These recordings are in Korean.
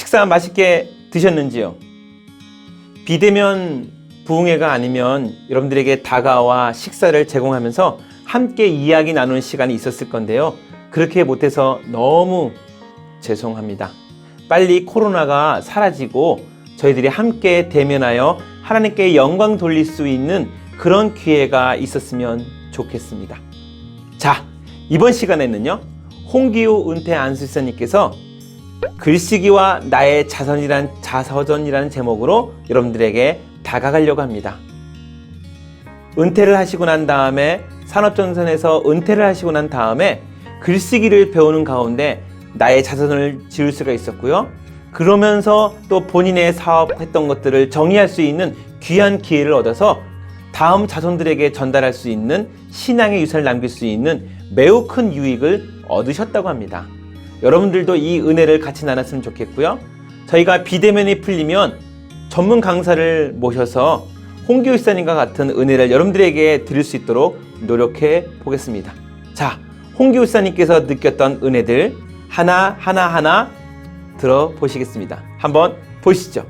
식사 맛있게 드셨는지요? 비대면 부흥회가 아니면 여러분들에게 다가와 식사를 제공하면서 함께 이야기 나누는 시간이 있었을 건데요. 그렇게 못해서 너무 죄송합니다. 빨리 코로나가 사라지고 저희들이 함께 대면하여 하나님께 영광 돌릴 수 있는 그런 기회가 있었으면 좋겠습니다. 자, 이번 시간에는요, 홍기우 은퇴 안수집사님께서 글쓰기와 나의 자서전이라는 제목으로 여러분들에게 다가가려고 합니다. 은퇴를 하시고 난 다음에 산업전선에서 은퇴를 하시고 난 다음에 글쓰기를 배우는 가운데 나의 자서전을 지을 수가 있었고요. 그러면서 또 본인의 사업했던 것들을 정리할 수 있는 귀한 기회를 얻어서 다음 자손들에게 전달할 수 있는 신앙의 유산을 남길 수 있는 매우 큰 유익을 얻으셨다고 합니다. 여러분들도 이 은혜를 같이 나눴으면 좋겠고요. 저희가 비대면이 풀리면 전문 강사를 모셔서 홍기우 집사님과 같은 은혜를 여러분들에게 드릴 수 있도록 노력해 보겠습니다. 자, 홍기우 집사님께서 느꼈던 은혜들 하나 들어보시겠습니다. 한번 보시죠.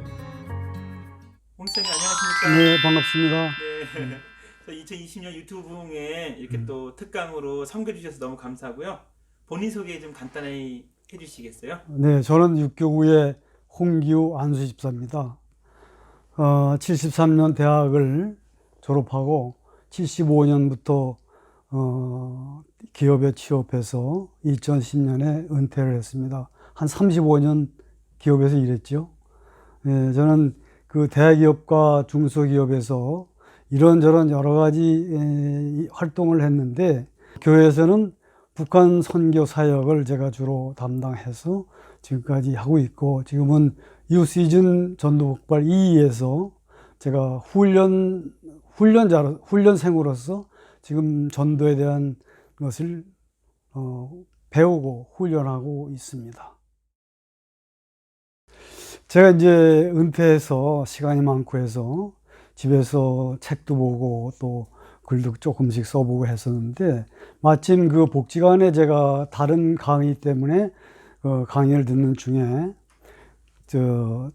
홍 집사님 안녕하십니까? 네, 반갑습니다. 네. 2020년 유튜브 부흥에 이렇게 또 특강으로 섬겨주셔서 너무 감사하고요. 본인 소개 좀 간단히 해주시겠어요? 네, 저는 육교구의 홍기우 안수집사입니다. 73년 대학을 졸업하고 75년부터 기업에 취업해서 2010년에 은퇴를 했습니다. 한 35년 기업에서 일했죠. 네, 저는 그 대기업과 중소기업에서 이런저런 여러 가지 활동을 했는데, 교회에서는 북한 선교 사역을 제가 주로 담당해서 지금까지 하고 있고, 지금은 뉴시즌 전도복발 2에서 제가 훈련생으로서 지금 전도에 대한 것을 배우고 훈련하고 있습니다. 제가 이제 은퇴해서 시간이 많고 해서 집에서 책도 보고 또 글도 조금씩 써보고 했었는데, 마침 그 복지관에 제가 다른 강의 때문에 강의를 듣는 중에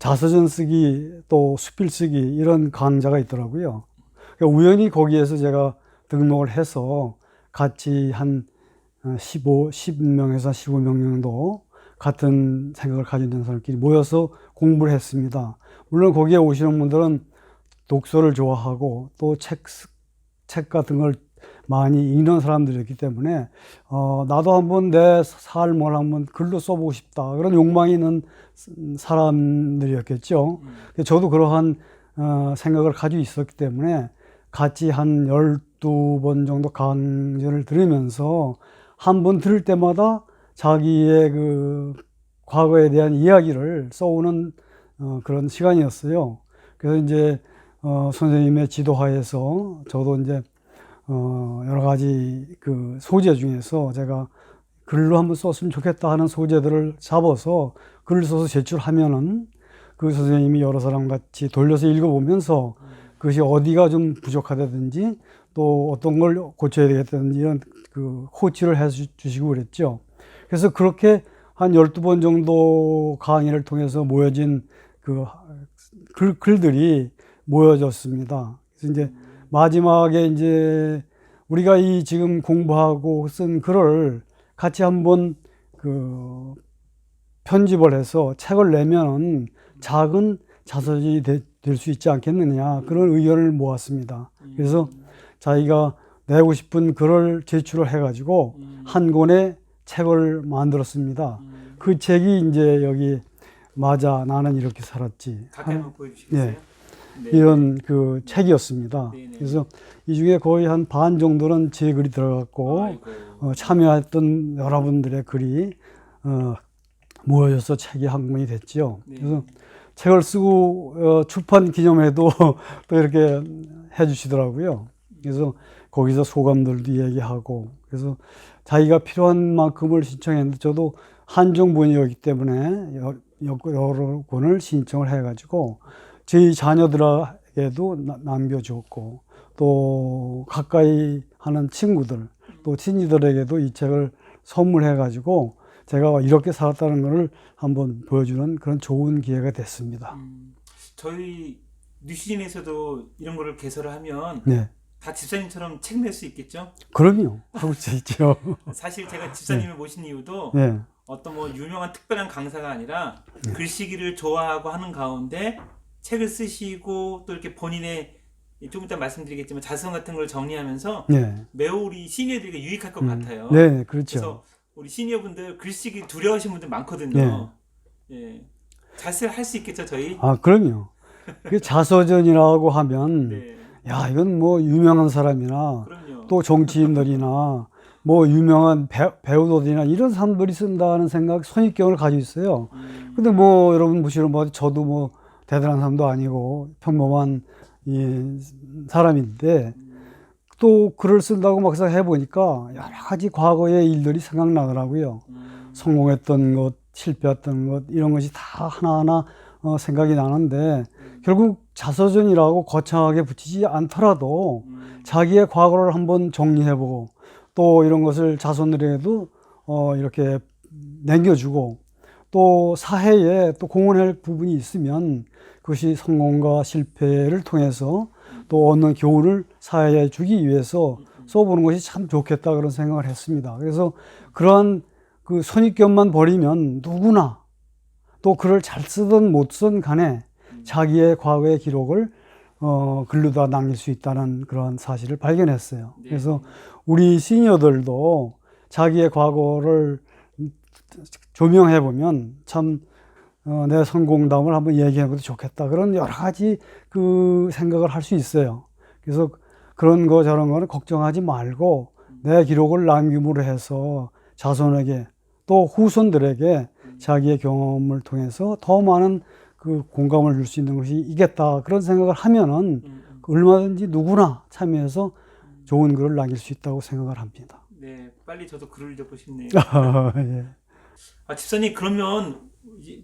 자서전 쓰기 또 수필 쓰기 이런 강좌가 있더라고요. 그러니까 우연히 거기에서 제가 등록을 해서 같이 한 10명에서 15명 정도 같은 생각을 가진 사람끼리 모여서 공부를 했습니다. 물론 거기에 오시는 분들은 독서를 좋아하고 또 책 같은 걸 많이 읽는 사람들이었기 때문에 나도 한번 내 삶을 한번 글로 써보고 싶다, 그런 욕망이 있는 사람들이었겠죠. 저도 그러한 생각을 가지고 있었기 때문에 같이 한 12번 정도 강연을 들으면서 한 번 들을 때마다 자기의 그 과거에 대한 이야기를 써오는 그런 시간이었어요. 그래서 이제 선생님의 지도하에서 저도 이제 여러 가지 그 소재 중에서 제가 글로 한번 썼으면 좋겠다 하는 소재들을 잡아서 글을 써서 제출하면은 그 선생님이 여러 사람 같이 돌려서 읽어보면서 그것이 어디가 좀 부족하다든지 또 어떤 걸 고쳐야 되겠다든지 이런 그 코치를 해 주시고 그랬죠. 그래서 그렇게 한 12번 정도 강의를 통해서 모여진 그 글들이 모여졌습니다. 그래서 이제 마지막에 이제 우리가 이 지금 공부하고 쓴 글을 같이 한번 그 편집을 해서 책을 내면은 작은 자서전이 될 수 있지 않겠느냐, 그런 의견을 모았습니다. 그래서 자기가 내고 싶은 글을 제출을 해가지고 한 권의 책을 만들었습니다. 그 책이 이제 여기 맞아 나는 이렇게 살았지. 가까이 한번 보여주시겠어요? 네. 이런 그 책이었습니다. 네네. 그래서 이 중에 거의 한 반 정도는 제 글이 들어갔고, 참여했던 여러분들의 글이 모여져서 책이 한 권이 됐죠. 네. 그래서 책을 쓰고 출판 기념회도 또 이렇게 해주시더라고요. 그래서 거기서 소감들도 얘기하고, 그래서 자기가 필요한 만큼을 신청했는데 저도 한정본이었기 때문에 여러 권을 신청을 해가지고 저희 자녀들에게도 남겨줬고, 또 가까이 하는 친구들 또 친지들에게도 이 책을 선물해가지고 제가 이렇게 살았다는 것을 한번 보여주는 그런 좋은 기회가 됐습니다. 저희 뉴시즌에서도 이런 거를 개설을 하면 네, 다 집사님처럼 책 낼 수 있겠죠? 그럼요. 하고 있죠. 사실 제가 집사님을 모신 이유도 네, 어떤 뭐 유명한 특별한 강사가 아니라 글쓰기를 좋아하고 하는 가운데 책을 쓰시고 또 이렇게 본인의 좀 이따 말씀드리겠지만 자성 같은 걸 정리하면서 네, 매우 우리 시니어들에게 유익할 것 같아요. 네, 그렇죠. 그래서 우리 시니어분들 글쓰기 두려워하시는 분들 많거든요. 예. 잘 할 수 있겠죠, 저희? 아, 그럼요. 그 자서전이라고 하면, 네. 야, 이건 뭐 유명한 사람이나 그럼요. 또 정치인들이나 뭐 유명한 배우들이나 이런 사람들이 쓴다는 생각, 선입견을 가지고 있어요. 근데 뭐 여러분 보시는 뭐 저도 뭐 대단한 사람도 아니고 평범한 사람인데 또 글을 쓴다고 막상 해보니까 여러 가지 과거의 일들이 생각나더라고요. 성공했던 것, 실패했던 것 이런 것이 다 하나하나 생각이 나는데 결국 자서전이라고 거창하게 붙이지 않더라도 자기의 과거를 한번 정리해보고 또 이런 것을 자손들에게도 이렇게 남겨주고 또 사회에 또 공헌할 부분이 있으면 그것이 성공과 실패를 통해서 또 얻는 교훈을 사회에 주기 위해서 써보는 것이 참 좋겠다 그런 생각을 했습니다. 그래서 그러한 그 선입견만 버리면 누구나 또 글을 잘 쓰든 못 쓰든 간에 자기의 과거의 기록을 글로다 남길 수 있다는 그런 사실을 발견했어요. 그래서 우리 시니어들도 자기의 과거를 조명해 보면 참 내 성공담을 한번 얘기해 봐도 좋겠다. 그런 여러 가지 그 생각을 할 수 있어요. 그래서 그런 거 저런 거는 걱정하지 말고 내 기록을 남김으로 해서 자손에게 또 후손들에게 자기의 경험을 통해서 더 많은 그 공감을 줄 수 있는 것이 있겠다. 그런 생각을 하면은 얼마든지 누구나 참여해서 좋은 글을 남길 수 있다고 생각을 합니다. 네, 빨리 저도 글을 읽고 싶네요. 예. 집사님, 그러면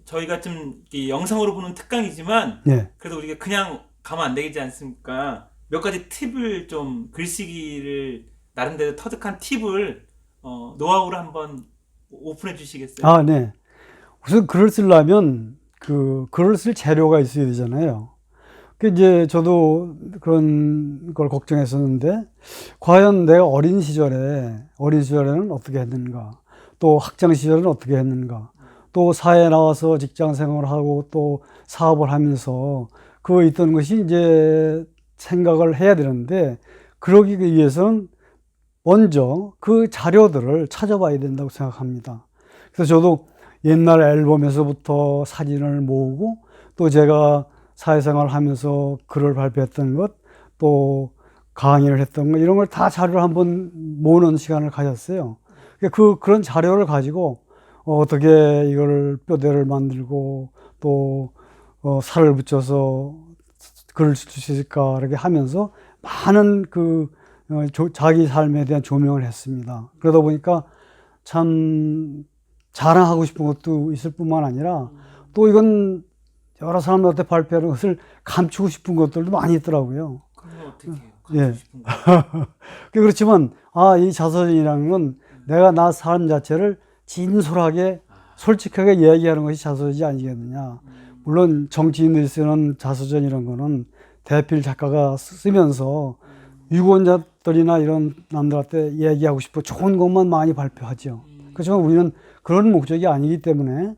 저희가 좀 영상으로 보는 특강이지만 예. 그래도 우리가 그냥 가면 안 되지 않습니까? 몇 가지 팁을 좀 글쓰기를 나름대로 터득한 팁을 노하우를 한번 오픈해 주시겠어요? 아, 네. 우선 글을 쓰려면 그 글을 쓸 재료가 있어야 되잖아요. 그 이제 저도 그런 걸 걱정했었는데 과연 내가 어린 시절에는 어떻게 했는가? 또 학창 시절에는 어떻게 했는가? 또 사회에 나와서 직장 생활을 하고 또 사업을 하면서 그 있던 것이 이제 생각을 해야 되는데 그러기 위해서는 먼저 그 자료들을 찾아봐야 된다고 생각합니다. 그래서 저도 옛날 앨범에서부터 사진을 모으고 또 제가 사회생활을 하면서 글을 발표했던 것, 또 강의를 했던 것 이런 걸 다 자료를 한번 모으는 시간을 가졌어요. 그런 자료를 가지고 어떻게 이걸 뼈대를 만들고 또 살을 붙여서 글을 쓸 수 있을까 이렇게 하면서 많은 자기 삶에 대한 조명을 했습니다. 그러다 보니까 참 자랑하고 싶은 것도 있을 뿐만 아니라 또 이건 여러 사람들한테 발표하는 것을 감추고 싶은 것들도 많이 있더라고요. 그러면 어떻게 해요? 예. 싶은 거. 그렇지만 이 자서전이라는 건 내가 나 삶 자체를 진솔하게 솔직하게 이야기하는 것이 자서전이 아니겠느냐. 물론 정치인들이 쓰는 자서전 이런 거는 대필 작가가 쓰면서 유권자들이나 이런 남들한테 얘기하고 싶어 좋은 것만 많이 발표하죠. 그렇지만 우리는 그런 목적이 아니기 때문에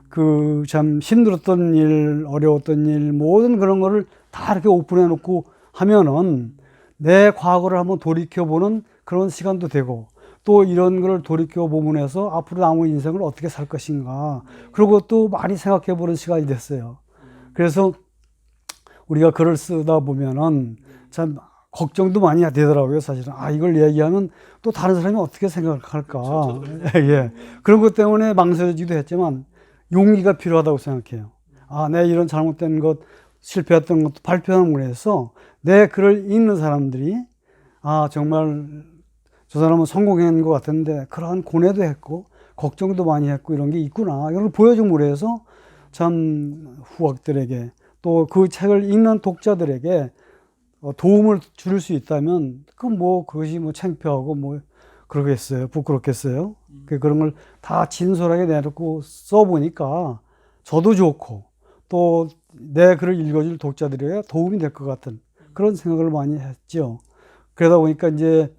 그 참 힘들었던 일, 어려웠던 일, 모든 그런 거를 다 이렇게 오픈해 놓고 하면은 내 과거를 한번 돌이켜보는 그런 시간도 되고 또 이런 걸 돌이켜보면 해서 앞으로 남은 인생을 어떻게 살 것인가. 그리고 또 많이 생각해 보는 시간이 됐어요. 그래서 우리가 글을 쓰다 보면은 참 걱정도 많이 되더라고요, 사실은. 이걸 얘기하면 또 다른 사람이 어떻게 생각할까. 예. 그런 것 때문에 망설여지기도 했지만 용기가 필요하다고 생각해요. 내 이런 잘못된 것, 실패했던 것도 발표함으로 해서 내 글을 읽는 사람들이 정말 저 사람은 성공한 것 같은데 그러한 고뇌도 했고 걱정도 많이 했고 이런 게 있구나. 이걸 보여줌으로 해서 참 후학들에게 또 그 책을 읽는 독자들에게 도움을 줄 수 있다면 그것이 창피하고 그러겠어요. 부끄럽겠어요. 그런 걸 다 진솔하게 내놓고 써보니까 저도 좋고 또 내 글을 읽어줄 독자들에게 도움이 될 것 같은 그런 생각을 많이 했죠. 그러다 보니까 이제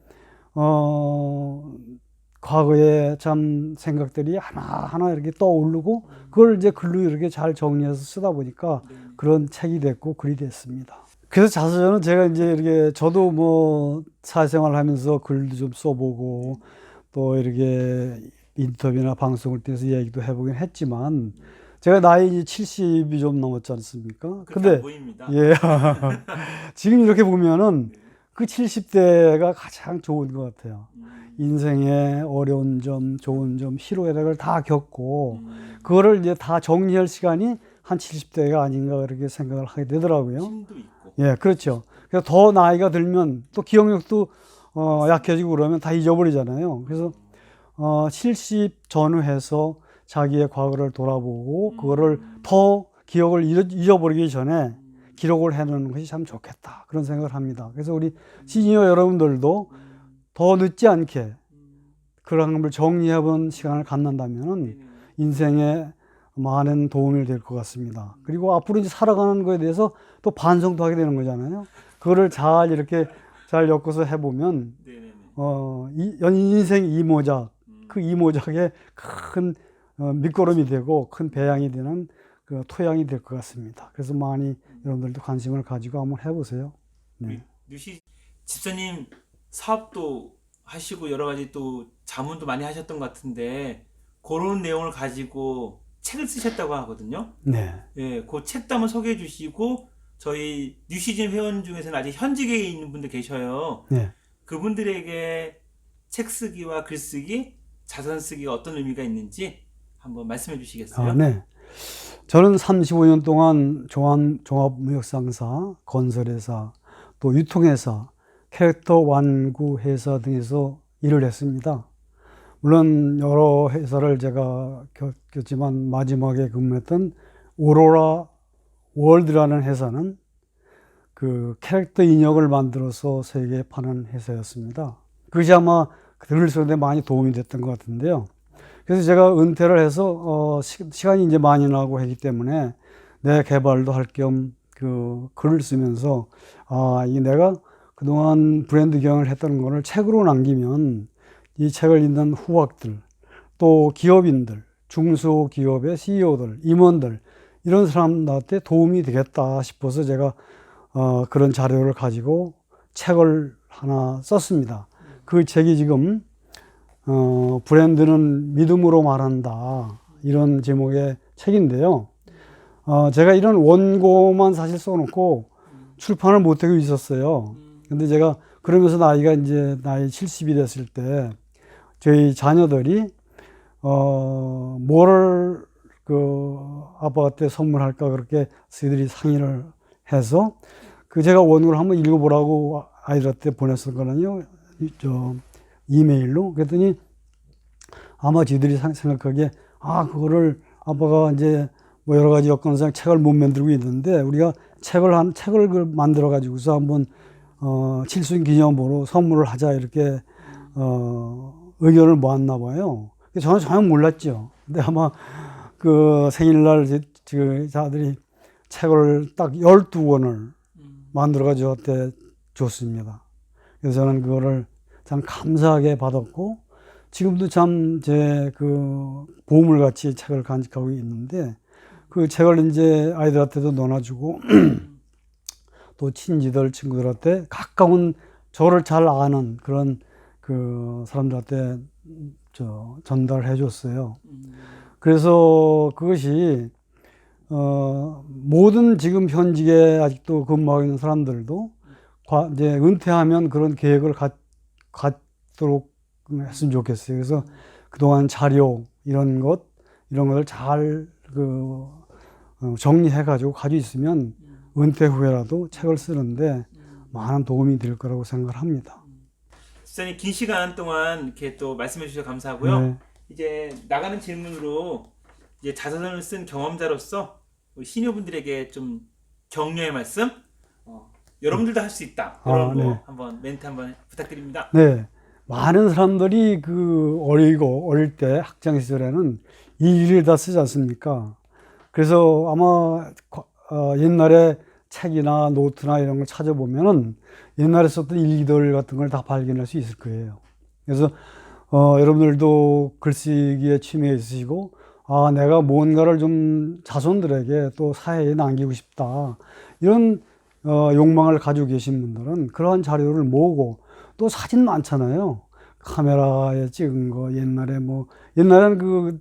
과거에 참 생각들이 하나하나 이렇게 떠오르고 그걸 이제 글로 이렇게 잘 정리해서 쓰다 보니까 그런 책이 됐고 글이 됐습니다. 그래서 자서전은 제가 이제 이렇게 저도 뭐 사회생활 하면서 글도 좀 써보고 또 이렇게 인터뷰나 방송을 통해서 얘기도 해보긴 했지만 제가 나이 이제 70이 좀 넘었지 않습니까? 근데 보입니다. 예. 지금 이렇게 보면은 그 70대가 가장 좋은 것 같아요. 인생의 어려운 점, 좋은 점, 희로애락을 다 겪고 그거를 이제 다 정리할 시간이 한 70대가 아닌가 그렇게 생각을 하게 되더라고요. 힘도 있고. 예, 그렇죠. 그래서 더 나이가 들면 또 기억력도 약해지고 그러면 다 잊어버리잖아요. 그래서 70 전후해서 자기의 과거를 돌아보고 그거를 더 기억을 잊어버리기 전에 기록을 해놓는 것이 참 좋겠다 그런 생각을 합니다. 그래서 우리 시니어 여러분들도 더 늦지 않게 그런 걸 정리해본 시간을 갖는다면 인생에 많은 도움이 될 것 같습니다. 그리고 앞으로 이제 살아가는 거에 대해서 또 반성도 하게 되는 거잖아요. 그거를 잘 이렇게 잘 엮어서 해보면 인생 이모작 그 이모작의 큰 밑거름이 되고 큰 배양이 되는 그 토양이 될 것 같습니다. 그래서 많이 여러분들도 관심을 가지고 한번 해보세요. 네. 뉴시 집사님 사업도 하시고 여러 가지 또 자문도 많이 하셨던 것 같은데 그런 내용을 가지고 책을 쓰셨다고 하거든요. 네. 예, 그 책도 한번 소개해 주시고 저희 뉴시즌 회원 중에서는 아직 현직에 있는 분들 계셔요. 네. 그분들에게 책 쓰기와 글 쓰기, 자선 쓰기가 어떤 의미가 있는지 한번 말씀해 주시겠어요? 네. 저는 35년 동안 종합무역상사, 건설회사, 또 유통회사, 캐릭터 완구회사 등에서 일을 했습니다. 물론 여러 회사를 제가 겪었지만 마지막에 근무했던 오로라 월드라는 회사는 그 캐릭터 인형을 만들어서 세계에 파는 회사였습니다. 그것이 아마 들을 쓰는데 많이 도움이 됐던 것 같은데요. 그래서 제가 은퇴를 해서 시간이 이제 많이 나고 하기 때문에 내 개발도 할 겸 그 글을 쓰면서 이 내가 그동안 브랜드 경영을 했던 거를 책으로 남기면 이 책을 읽는 후학들 또 기업인들 중소기업의 CEO들 임원들 이런 사람들한테 도움이 되겠다 싶어서 제가 그런 자료를 가지고 책을 하나 썼습니다. 그 책이 지금 브랜드는 믿음으로 말한다 이런 제목의 책인데요. 제가 이런 원고만 사실 써놓고 출판을 못하고 있었어요. 근데 제가 그러면서 나이가 이제 나이 70이 됐을 때 저희 자녀들이 뭐를 그 아빠한테 선물할까 그렇게 저희들이 상의를 해서 그 제가 원고를 한번 읽어보라고 아이들한테 보냈었거든요. 이메일로. 그랬더니 아마 저희들이 생각하기에 그거를 아빠가 이제 뭐 여러 가지 여건상 책을 못 만들고 있는데 우리가 책을 만들어 가지고서 한번 칠순 기념으로 선물을 하자 이렇게 의견을 모았나 봐요. 저는 전혀 몰랐죠. 근데 아마 그 생일날 그 자들이 책을 딱 12권을 만들어 가지고 저한테 줬습니다. 그래서 저는 그거를 참 감사하게 받았고 지금도 참 제 그 보물같이 책을 간직하고 있는데 그 책을 이제 아이들한테도 나눠주고 또 친지들 친구들한테 가까운 저를 잘 아는 그런 그 사람들한테 전달해 줬어요. 그래서 그것이 모든 지금 현직에 아직도 근무하고 있는 사람들도 이제 은퇴하면 그런 계획을 갖도록 했으면 좋겠어요. 그래서 그동안 자료 이런 것을 잘 정리해가지고 가지고 있으면 은퇴 후에라도 책을 쓰는데 많은 도움이 될 거라고 생각을 합니다. 집사님 긴 시간 동안 이렇게 또 말씀해 주셔서 감사하고요. 네. 이제 나가는 질문으로 이제 자서전을 쓴 경험자로서 우리 시니어분들에게 좀 격려의 말씀, 여러분들도 할 수 있다. 이런 거 네. 한번 멘트 한번 부탁드립니다. 네. 많은 사람들이 어릴 때 학창 시절에는 일기를 다 쓰지 않습니까? 그래서 아마 옛날에 책이나 노트나 이런 걸 찾아보면은 옛날에 썼던 일기들 같은 걸 다 발견할 수 있을 거예요. 그래서 여러분들도 글쓰기에 취미가 있으시고, 내가 뭔가를 좀 자손들에게 또 사회에 남기고 싶다, 이런 욕망을 가지고 계신 분들은 그러한 자료를 모으고, 또 사진 많잖아요. 카메라에 찍은 거, 옛날에는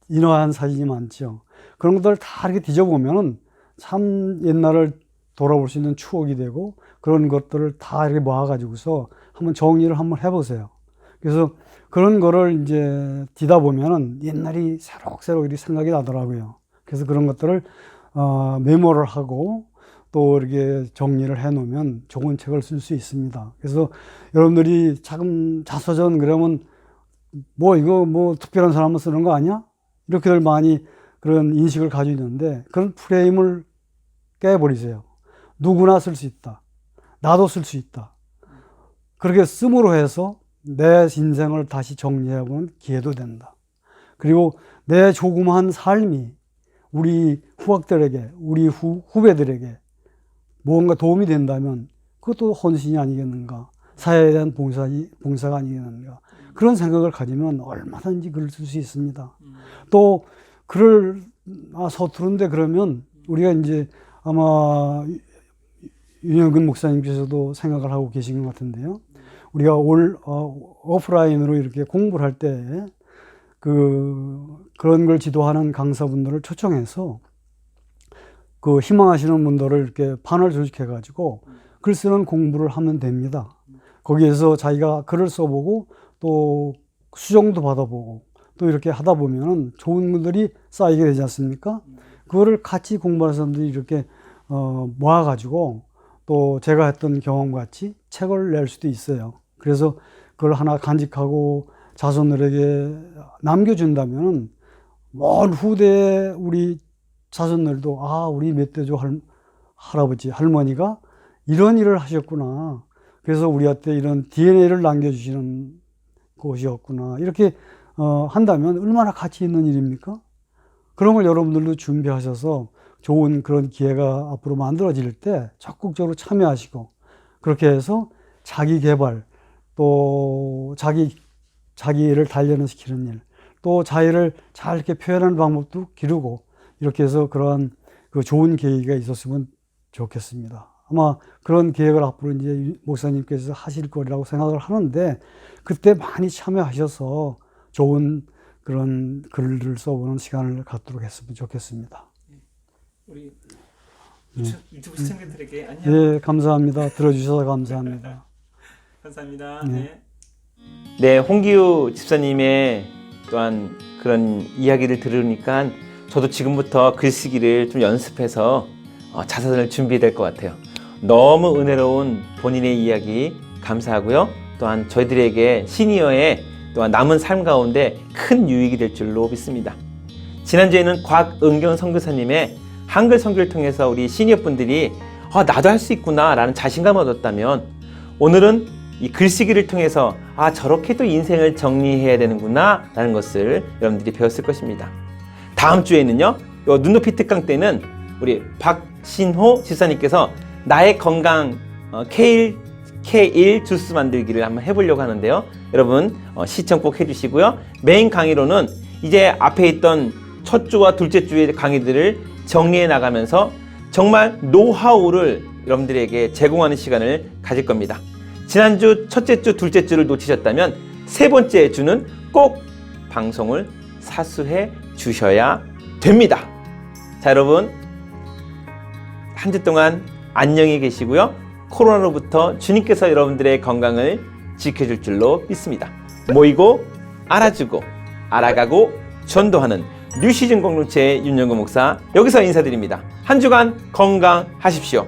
인화한 사진이 많죠. 그런 것들을 다 이렇게 뒤져보면은 참 옛날을 돌아볼 수 있는 추억이 되고, 그런 것들을 다 이렇게 모아가지고서 한번 정리를 한번 해보세요. 그래서 그런 거를 이제 뒤다 보면은 옛날이 새록새록 이렇게 생각이 나더라고요. 그래서 그런 것들을 메모를 하고 또 이렇게 정리를 해 놓으면 좋은 책을 쓸 수 있습니다. 그래서 여러분들이 자서전 그러면 이거 특별한 사람은 쓰는 거 아니야? 이렇게들 많이 그런 인식을 가지고 있는데, 그런 프레임을 깨버리세요. 누구나 쓸 수 있다. 나도 쓸 수 있다. 그렇게 씀으로 해서 내 인생을 다시 정리해보는 기회도 된다. 그리고 내 조그마한 삶이 우리 후학들에게, 우리 후배들에게 무언가 도움이 된다면 그것도 헌신이 아니겠는가, 사회에 대한 봉사가 아니겠는가, 그런 생각을 가지면 얼마든지 글을 쓸 수 있습니다. 또 글을 서투른데 그러면 우리가 이제 아마 윤영근 목사님께서도 생각을 하고 계신 것 같은데요. 우리가 오프라인으로 이렇게 공부를 할 때 그런 걸 지도하는 강사분들을 초청해서 희망하시는 분들을 이렇게 판을 조직해 가지고 글 쓰는 공부를 하면 됩니다. 거기에서 자기가 글을 써보고 또 수정도 받아보고 또 이렇게 하다 보면은 좋은 글들이 쌓이게 되지 않습니까? 그거를 같이 공부하는 사람들이 이렇게 모아가지고 또 제가 했던 경험 같이 책을 낼 수도 있어요. 그래서 그걸 하나 간직하고 자손들에게 남겨준다면은 먼 후대에 우리 자손들도 우리 멧돼지 할아버지, 할머니가 이런 일을 하셨구나. 그래서 우리한테 이런 DNA를 남겨주시는 곳이었구나. 이렇게 한다면 얼마나 가치 있는 일입니까? 그런 걸 여러분들도 준비하셔서 좋은 그런 기회가 앞으로 만들어질 때 적극적으로 참여하시고, 그렇게 해서 자기 개발, 또 자기를 단련시키는 일, 또 자기를 잘 이렇게 표현하는 방법도 기르고, 이렇게 해서 그러한 좋은 계기가 있었으면 좋겠습니다. 아마 그런 계획을 앞으로 이제 목사님께서 하실 거라고 생각을 하는데, 그때 많이 참여하셔서 좋은 그런 글을 써보는 시간을 갖도록 했으면 좋겠습니다. 우리 유튜브 시청자들에게 안녕. 네, 감사합니다. 들어주셔서 감사합니다. 감사합니다. 네, 홍기우 집사님의 또한 그런 이야기를 들으니까 저도 지금부터 글쓰기를 좀 연습해서 자서전을 준비해야 될 것 같아요. 너무 은혜로운 본인의 이야기 감사하고요. 또한 저희들에게 시니어의 또한 남은 삶 가운데 큰 유익이 될 줄로 믿습니다. 지난주에는 곽은경 선교사님의 한글 선교를 통해서 우리 시니어 분들이 나도 할 수 있구나 라는 자신감을 얻었다면, 오늘은 이 글쓰기를 통해서 저렇게도 인생을 정리해야 되는구나 라는 것을 여러분들이 배웠을 것입니다. 다음 주에는요, 눈높이 특강 때는 우리 박신호 집사님께서 나의 건강 K1 주스 만들기를 한번 해보려고 하는데요. 여러분 시청 꼭 해주시고요. 메인 강의로는 이제 앞에 있던 첫 주와 둘째 주의 강의들을 정리해 나가면서 정말 노하우를 여러분들에게 제공하는 시간을 가질 겁니다. 지난주 첫째 주, 둘째 주를 놓치셨다면 세 번째 주는 꼭 방송을 사수해 주셔야 됩니다. 자, 여러분 한 주 동안 안녕히 계시고요. 코로나로부터 주님께서 여러분들의 건강을 지켜줄 줄로 믿습니다. 모이고 알아주고 알아가고 전도하는 뉴시즌 공동체의 윤영근 목사, 여기서 인사드립니다. 한 주간 건강하십시오.